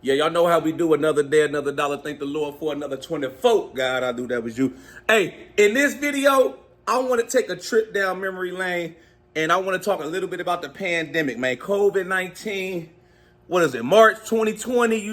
Yeah, y'all know how we do. Another day, another dollar. Thank the Lord for another 24. God, I knew that was you. Hey, in this video, I want to take a trip down memory lane, and I want to talk a little bit about the pandemic, man. COVID-19, what is it, March 2020,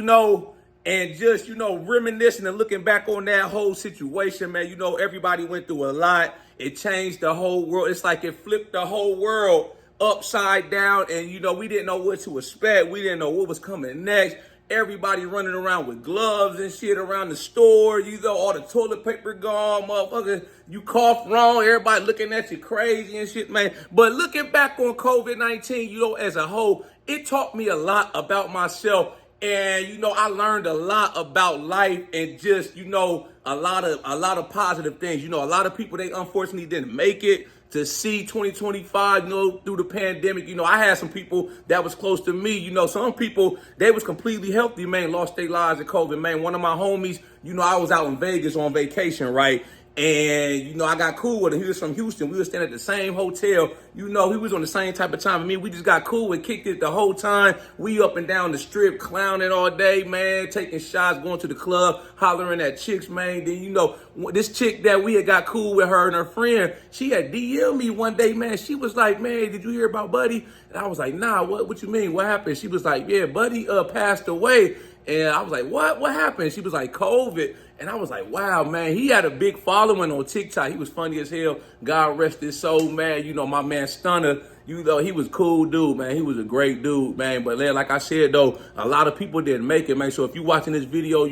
and just, reminiscing and looking back on that whole situation, man. Everybody went through a lot. It changed the whole world. It's like it flipped the whole world upside down, and, we didn't know what to expect. We didn't know what was coming next. Everybody running around with gloves and shit around the store. All the toilet paper gone, motherfucker. You cough wrong, everybody looking at you crazy and shit, man. But looking back on COVID-19, as a whole, it taught me a lot about myself. And, I learned a lot about life and just, a lot of positive things. A lot of people, they unfortunately didn't make it to see 2025, through the pandemic. I had some people that was close to me. Some people, they was completely healthy, man, lost their lives in COVID, man. One of my homies, I was out in Vegas on vacation, right? And, I got cool with him. He was from Houston. We were staying at the same hotel. He was on the same type of time as me. We just got cool and kicked it the whole time. We up and down the strip, clowning all day, man, taking shots, going to the club, hollering at chicks, man. Then, this chick that we had got cool with, her and her friend, she had DM'd me one day, man. She was like, man, did you hear about Buddy? And I was like, nah, what you mean? What happened? She was like, yeah, Buddy passed away. And I was like, what? What happened? She was like, COVID. And I was like, wow, man, he had a big following on TikTok. He was funny as hell. God rest his soul, man. My man Stunner, he was a cool dude, man. He was a great dude, man. But like I said, though, a lot of people didn't make it, man. So if you're watching this video,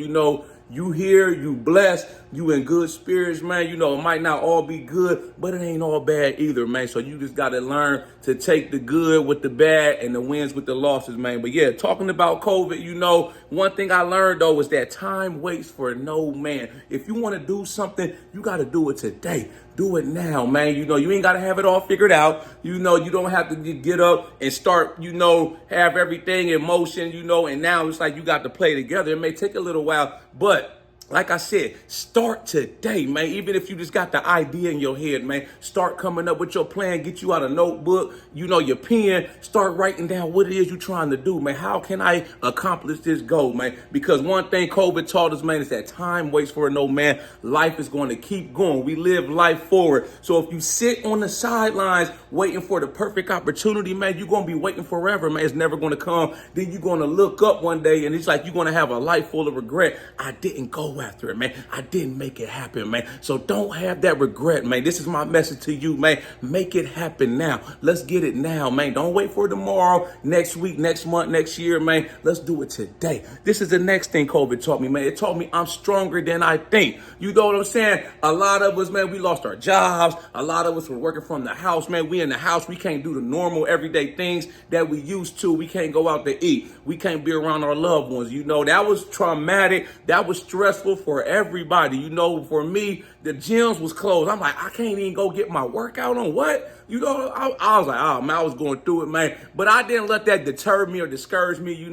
you here, you blessed, you in good spirits, man. It might not all be good, but it ain't all bad either, man. So you just got to learn to take the good with the bad and the wins with the losses, man. But yeah, talking about COVID, one thing I learned, though, is that time waits for no man. If you want to do something, you got to do it today. Do it now, man. You ain't got to have it all figured out. You don't have to get up and start, have everything in motion, and now it's like you got to play together. It may take a little while, but like I said, start today, man. Even if you just got the idea in your head, man, start coming up with your plan. Get you out a notebook, your pen. Start writing down what it is you're trying to do, man. How can I accomplish this goal, man? Because one thing COVID taught us, man, is that time waits for no man. Life is going to keep going. We live life forward. So if you sit on the sidelines waiting for the perfect opportunity, man, you're going to be waiting forever, man. It's never going to come. Then you're going to look up one day and it's like you're going to have a life full of regret. I didn't go after it, man. I didn't make it happen, man. So don't have that regret, man. This is my message to you, man. Make it happen now. Let's get it now, man. Don't wait for tomorrow, next week, next month, next year, man. Let's do it today. This is the next thing COVID taught me, man. It taught me I'm stronger than I think. You know what I'm saying? A lot of us, man, we lost our jobs. A lot of us were working from the house, man. We in the house. We can't do the normal everyday things that we used to. We can't go out to eat. We can't be around our loved ones. That was traumatic. That was stressful for everybody. For me, the gyms was closed. I'm like, I can't even go get my workout on. What? I was like, oh, man, I was going through it, man. But I didn't let that deter me or discourage me.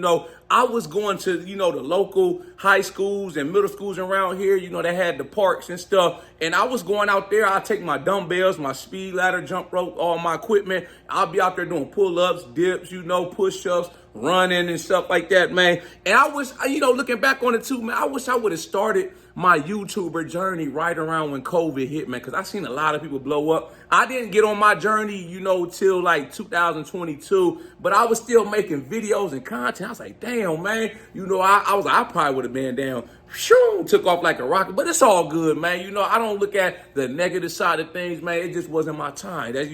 I was going to, the local high schools and middle schools around here, they had the parks and stuff. And I was going out there. I'd take my dumbbells, my speed ladder, jump rope, all my equipment. I'll be out there doing pull-ups, dips, push-ups, running and stuff like that, man. And I was, looking back on it too, man, I wish I would have started my YouTuber journey right around when COVID hit, man, because I seen a lot of people blow up. I didn't get on my journey, till like 2022, but I was still making videos and content. I was like, damn, man, I was like, I probably would have been down. Shoo, took off like a rocket, but it's all good, man. I don't look at the negative side of things, man. It just wasn't my time. As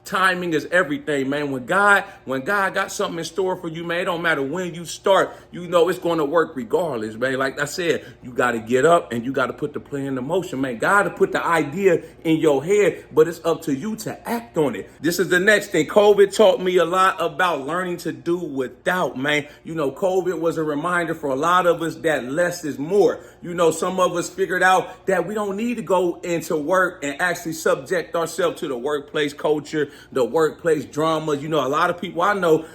timing is everything, man. When God got something in store for you, man, it don't matter when you start, it's going to work regardless, man. Like I said, you got to get up and you got to put the plan in motion, man. God to put the idea in your head, but it's up to you to act on it. This is the next thing. COVID taught me a lot about learning to do without, man. COVID was a reminder for a lot of us that less is more. Some of us figured out that we don't need to go into work and actually subject ourselves to the workplace culture, the workplace dramas. A lot of people I know,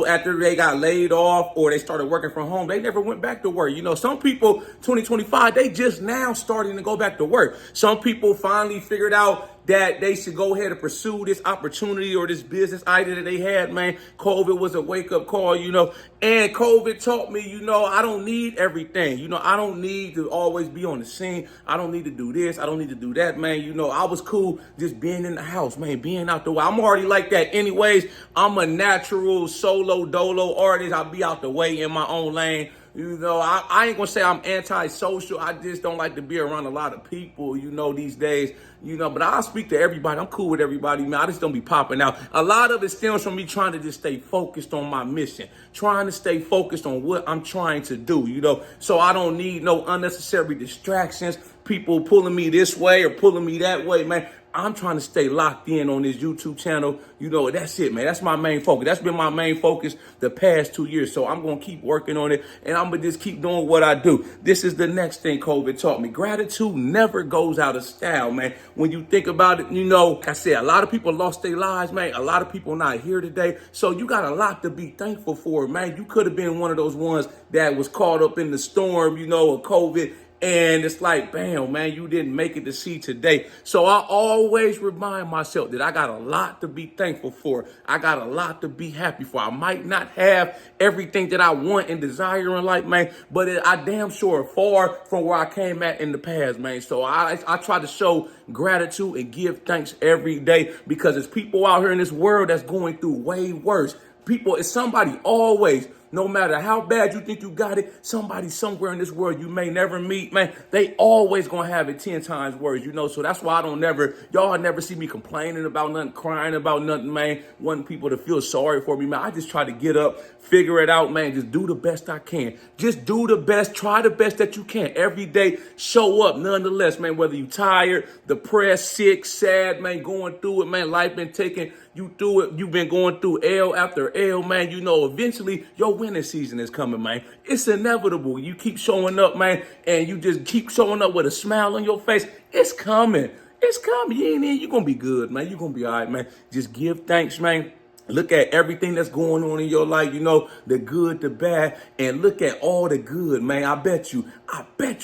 after they got laid off or they started working from home, they never went back to work. Some people, 2025, they they just now starting to go back to work. Some people finally figured out that they should go ahead and pursue this opportunity or this business idea that they had, man. COVID was a wake-up call, and COVID taught me, I don't need everything. I don't need to always be on the scene. I don't need to do this. I don't need to do that, man. I was cool just being in the house, man, being out the way. I'm already like that anyways. I'm a natural solo dolo artist. I'll be out the way in my own lane. I ain't gonna say I'm antisocial. I just don't like to be around a lot of people, these days, but I'll speak to everybody. I'm cool with everybody, man. I just don't be popping out. A lot of it stems from me trying to just stay focused on my mission, trying to stay focused on what I'm trying to do, so I don't need no unnecessary distractions, people pulling me this way or pulling me that way, man. I'm trying to stay locked in on this YouTube channel. That's it, man. That's my main focus. That's been my main focus the past 2 years. So I'm going to keep working on it, and I'm going to just keep doing what I do. This is the next thing COVID taught me. Gratitude never goes out of style, man. When you think about it, like I said, a lot of people lost their lives, man. A lot of people not here today. So you got a lot to be thankful for, man. You could have been one of those ones that was caught up in the storm, of COVID. And it's like, bam, man, you didn't make it to see today. So I always remind myself that I got a lot to be thankful for. I got a lot to be happy for. I might not have everything that I want and desire in life, man, but I damn sure far from where I came at in the past, man. So I try to show gratitude and give thanks every day, because there's people out here in this world that's going through way worse. It's somebody always. No matter how bad you think you got it, somebody somewhere in this world you may never meet, man, they always gonna have it 10 times worse, So that's why y'all never see me complaining about nothing, crying about nothing, man, wanting people to feel sorry for me, man. I just try to get up, figure it out, man, just do the best I can. Just do the best, try the best that you can. Every day, show up nonetheless, man, whether you tired, depressed, sick, sad, man, going through it, man, life been taking you through it. You've been going through L after L, man. Eventually your winning season is coming, man. It's inevitable. You keep showing up, man, and you just keep showing up with a smile on your face. It's coming. It's coming. You ain't in. You're going to be good, man. You're going to be all right, man. Just give thanks, man. Look at everything that's going on in your life, the good, the bad, and look at all the good, man. I bet you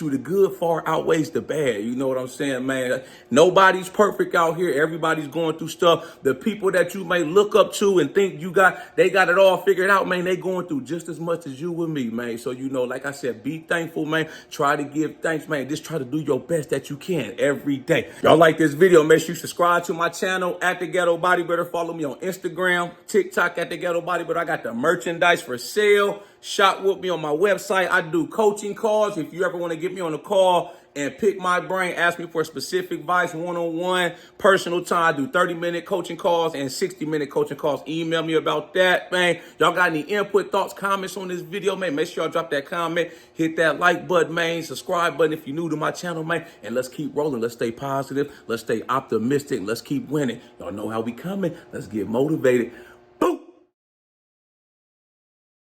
the good far outweighs the bad. You know what I'm saying, man? Nobody's perfect out here. Everybody's going through stuff. The people that you may look up to and think they got it all figured out, man, they going through just as much as you and me, man. So, like I said, be thankful, man. Try to give thanks, man. Just try to do your best that you can every day. Y'all like this video, make sure you subscribe to my channel at the Ghetto Bodybuilder. Follow me on Instagram, TikTok at the Ghetto Bodybuilder. I got the merchandise for sale. Shop with me on my website. I do coaching calls. If you ever want to get me on a call and pick my brain, ask me for specific advice, one-on-one, personal time. I do 30-minute coaching calls and 60-minute coaching calls. Email me about that, man. Y'all got any input, thoughts, comments on this video, man? Make sure y'all drop that comment. Hit that like button, man. Subscribe button if you're new to my channel, man. And let's keep rolling. Let's stay positive. Let's stay optimistic. Let's keep winning. Y'all know how we coming. Let's get motivated.